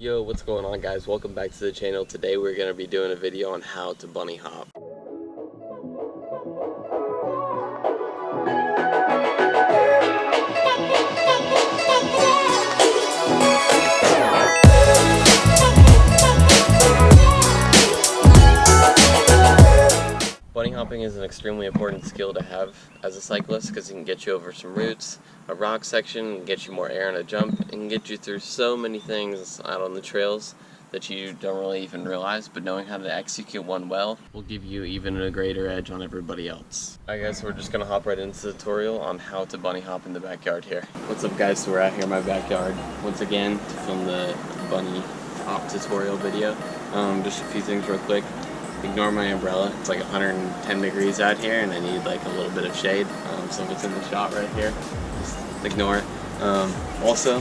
Yo, what's going on, guys? Welcome back to the channel. Today we're going to be doing a video on how to bunny hop. Bunny hopping is an extremely important skill to have as a cyclist because it can get you over some roots, a rock section, get you more air on a jump, and can get you through so many things out on the trails that you don't really even realize, but knowing how to execute one well will give you even a greater edge on everybody else. Alright guys, so we're just going to hop right into the tutorial on how to bunny hop in the backyard here. What's up guys, so we're out here in my backyard once again to film the bunny hop tutorial video. Just a few things real quick. Ignore my umbrella, it's like 110 degrees out here and I need like a little bit of shade, so if it's in the shot right here, just ignore it. Also,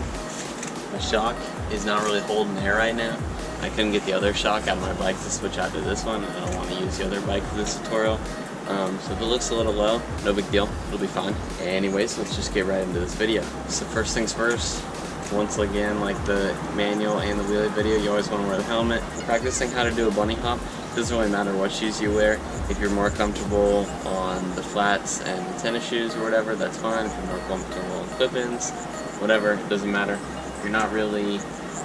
my shock is not really holding air right now. I couldn't get the other shock out of my bike to switch out to this one, and I don't want to use the other bike for this tutorial. So if it looks a little low, no big deal, it'll be fine. Anyways, let's just get right into this video. So first things first, once again, like the manual and the wheelie video, you always want to wear the helmet. Practicing how to do a bunny hop, doesn't really matter what shoes you wear. If you're more comfortable on the flats and the tennis shoes or whatever, that's fine. If you're more comfortable on clip-ins, whatever, it doesn't matter. You're not really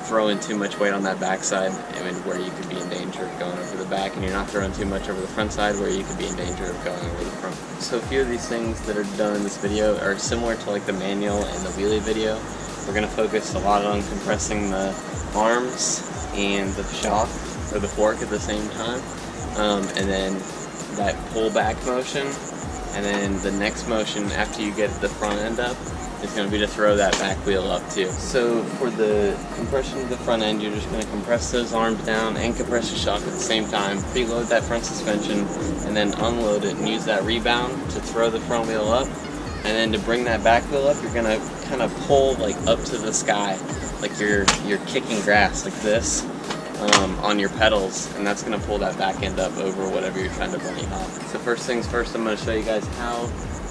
throwing too much weight on that backside, where you could be in danger of going over the back, and you're not throwing too much over the front side where you could be in danger of going over the front. So a few of these things that are done in this video are similar to like the manual and the wheelie video. We're going to focus a lot on compressing the arms and the shock or the fork at the same time, and then that pull back motion, and then the next motion after you get the front end up is going to be to throw that back wheel up too. So for the compression of the front end, you're just going to compress those arms down and compress the shock at the same time, preload that front suspension, and then unload it and use that rebound to throw the front wheel up. And then to bring that back wheel up, you're going to kind of pull like up to the sky, like you're kicking grass like this on your pedals, and that's going to pull that back end up over whatever you're trying to bunny hop. So first things first, I'm going to show you guys how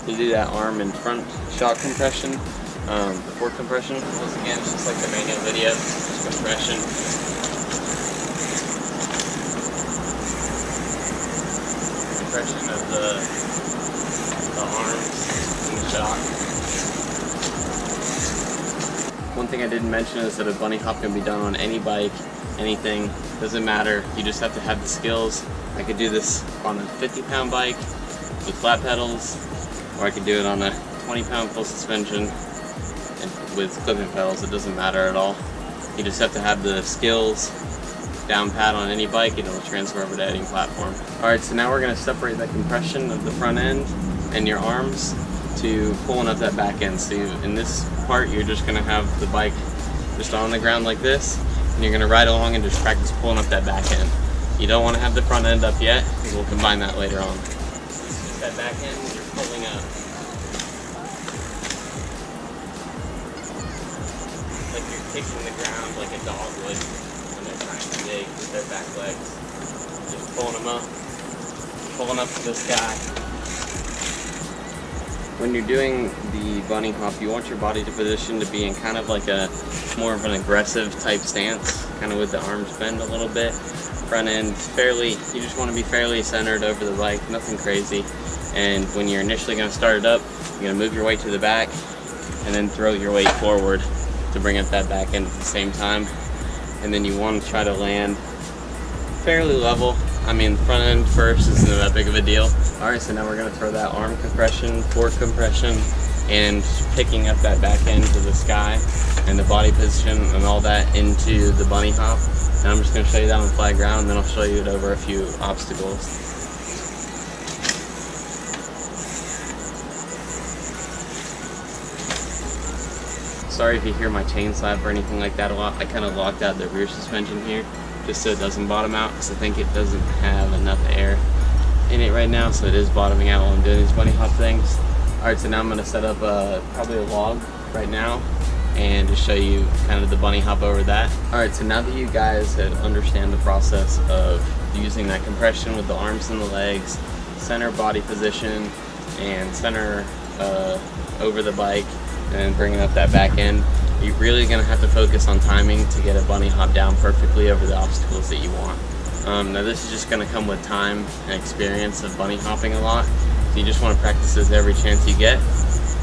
to do that arm and front shock compression, the fork compression. Once again, it's just like the manual video, just compression. Compression of the arms and the shock. One thing I didn't mention is that a bunny hop can be done on any bike, anything, doesn't matter, you just have to have the skills. I could do this on a 50-pound bike with flat pedals, or I could do it on a 20-pound full suspension and with clipping pedals. It doesn't matter at all. You just have to have the skills down pat on any bike and it'll transfer over to any platform. Alright, so now we're going to separate that compression of the front end and your arms to pulling up that back end. So in this part, you're just going to have the bike just on the ground like this, and you're going to ride along and just practice pulling up that back end. You don't want to have the front end up yet, because we'll combine that later on. That back end, you're pulling up. Like you're kicking the ground like a dog would when they're trying to dig with their back legs. Just pulling them up to the sky. When you're doing the bunny hop, you want your body to position to be in kind of like a more of an aggressive type stance, kind of with the arms bent a little bit. Front end you just want to be fairly centered over the bike, nothing crazy. And when you're initially going to start it up, you're going to move your weight to the back and then throw your weight forward to bring up that back end at the same time. And then you want to try to land fairly level. I mean, front end first isn't that big of a deal. Alright, so now we're going to throw that arm compression, fork compression, and picking up that back end to the sky and the body position and all that into the bunny hop. And I'm just going to show you that on flat ground, and then I'll show you it over a few obstacles. Sorry if you hear my chain slap or anything like that a lot. I kind of locked out the rear suspension here just so it doesn't bottom out, because I think it doesn't have enough air in it right now, so it is bottoming out while I'm doing these bunny hop things. Alright, so now I'm going to set up probably a log right now and just show you kind of the bunny hop over that. Alright, so now that you guys understand the process of using that compression with the arms and the legs, center body position, and center over the bike, and bringing up that back end, you're really going to have to focus on timing to get a bunny hop down perfectly over the obstacles that you want. Now this is just going to come with time and experience of bunny hopping a lot. So you just want to practice this every chance you get,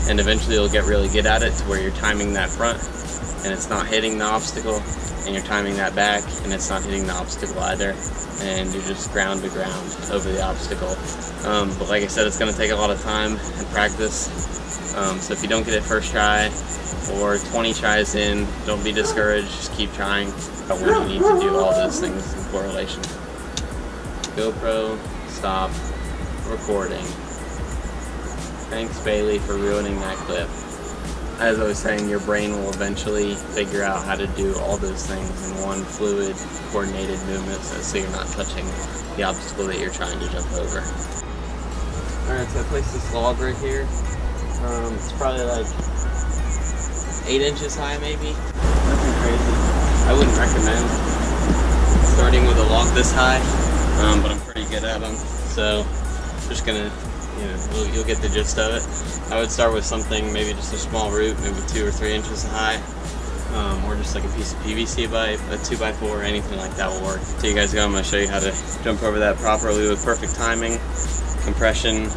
and eventually you'll get really good at it to where you're timing that front and it's not hitting the obstacle, and you're timing that back and it's not hitting the obstacle either, and you're just ground to ground over the obstacle. But like I said, it's going to take a lot of time and practice. So if you don't get it first try or 20 tries in, don't be discouraged, just keep trying. But when you need to do all those things in correlation. GoPro, stop recording. Thanks Bailey for ruining that clip. As I was saying, your brain will eventually figure out how to do all those things in one fluid, coordinated movement, so you're not touching the obstacle that you're trying to jump over. Alright, so I placed this log right here. It's probably like 8 inches high maybe. Nothing crazy. I wouldn't recommend starting with a log this high, but I'm pretty good at them. So just gonna, you'll get the gist of it. I would start with something, maybe just a small root, maybe 2 or 3 inches high, or just like a piece of PVC pipe, a 2x4, or anything like that will work. So you guys go, I'm gonna show you how to jump over that properly with perfect timing, compression,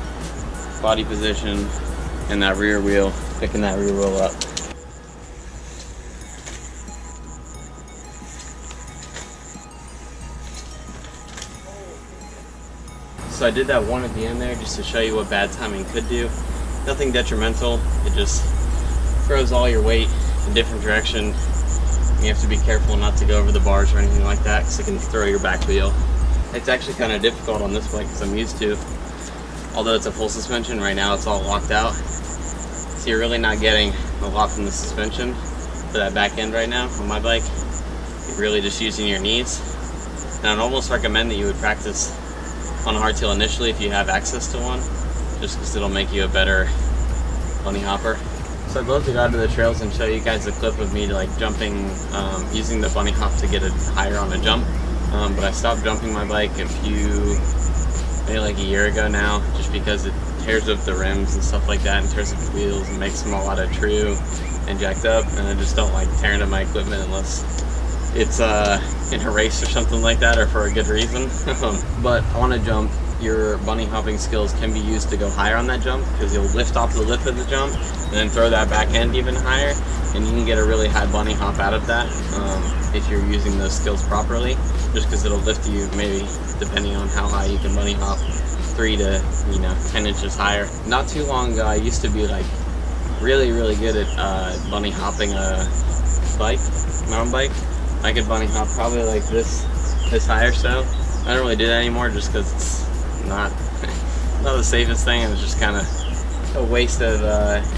body position, and that rear wheel, picking that rear wheel up. So I did that one at the end there just to show you what bad timing could do. Nothing detrimental, it just throws all your weight in different direction. You have to be careful not to go over the bars or anything like that, because it can throw your back wheel. It's actually kind of difficult on this bike because I'm used to, although it's a full suspension, right now it's all locked out. So you're really not getting a lot from the suspension for that back end right now on my bike. You're really just using your knees. And I'd almost recommend that you would practice on a hardtail initially if you have access to one, just because it'll make you a better bunny hopper. So I'd love to go out to the trails and show you guys a clip of me like jumping, using the bunny hop to get it higher on a jump. But I stopped jumping my bike maybe like a year ago now, just because it tears up the rims and stuff like that, and tears up the wheels and makes them all out of true and jacked up, and I just don't like tearing up my equipment unless it's in a race or something like that, or for a good reason. But on a jump, your bunny hopping skills can be used to go higher on that jump, because you'll lift off the lip of the jump and then throw that back end even higher, and you can get a really high bunny hop out of that if you're using those skills properly, just because it'll lift you, maybe depending on how high you can bunny hop, 3 to 10 inches higher. Not too long ago I used to be like really good at bunny hopping a mountain bike. I could bunny hop probably like this high or so. I don't really do that anymore just because it's not the safest thing, and it's just kind of a waste of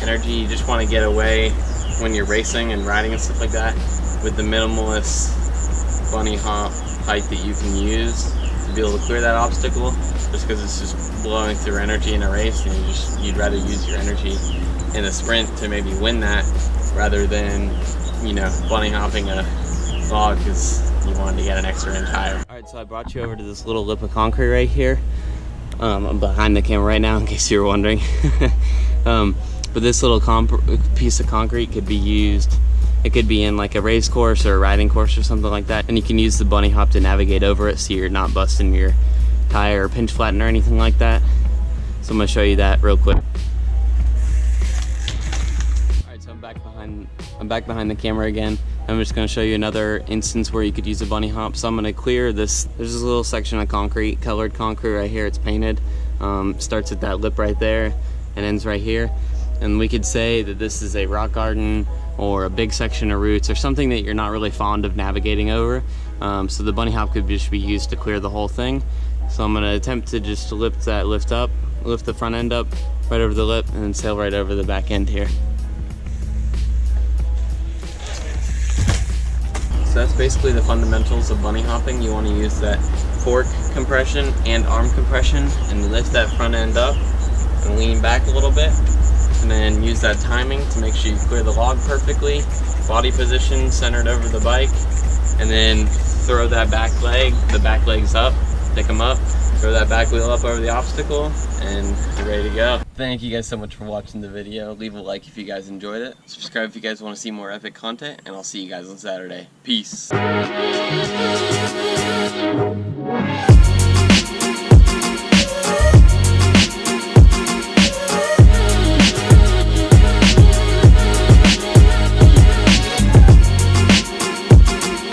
energy. You just want to get away when you're racing and riding and stuff like that with the minimalist bunny hop height that you can use to be able to clear that obstacle, just because it's just blowing through energy in a race, and you'd rather use your energy in a sprint to maybe win that rather than bunny hopping a log because you wanted to get an extra inch higher. Alright, so I brought you over to this little lip of concrete right here. I'm behind the camera right now in case you were wondering. But this little piece of concrete could be used, it could be in like a race course or a riding course or something like that, and you can use the bunny hop to navigate over it so you're not busting your tire or pinch flatten or anything like that. So I'm going to show you that real quick. Alright, so I'm back behind the camera again. I'm just going to show you another instance where you could use a bunny hop. So I'm going to clear this. There's this little section of concrete, colored concrete right here. It's painted. Starts at that lip right there and ends right here. And we could say that this is a rock garden or a big section of roots or something that you're not really fond of navigating over. So the bunny hop could just be used to clear the whole thing. So I'm going to attempt to just lift the front end up right over the lip and then sail right over the back end here. So that's basically the fundamentals of bunny hopping. You want to use that fork compression and arm compression and lift that front end up and lean back a little bit, and then use that timing to make sure you clear the log perfectly, body position centered over the bike, and then throw that back leg, the back legs up, pick them up, throw that back wheel up over the obstacle, and you're ready to go. Thank you guys so much for watching the video. Leave a like if you guys enjoyed it. Subscribe if you guys want to see more epic content, and I'll see you guys on Saturday. Peace.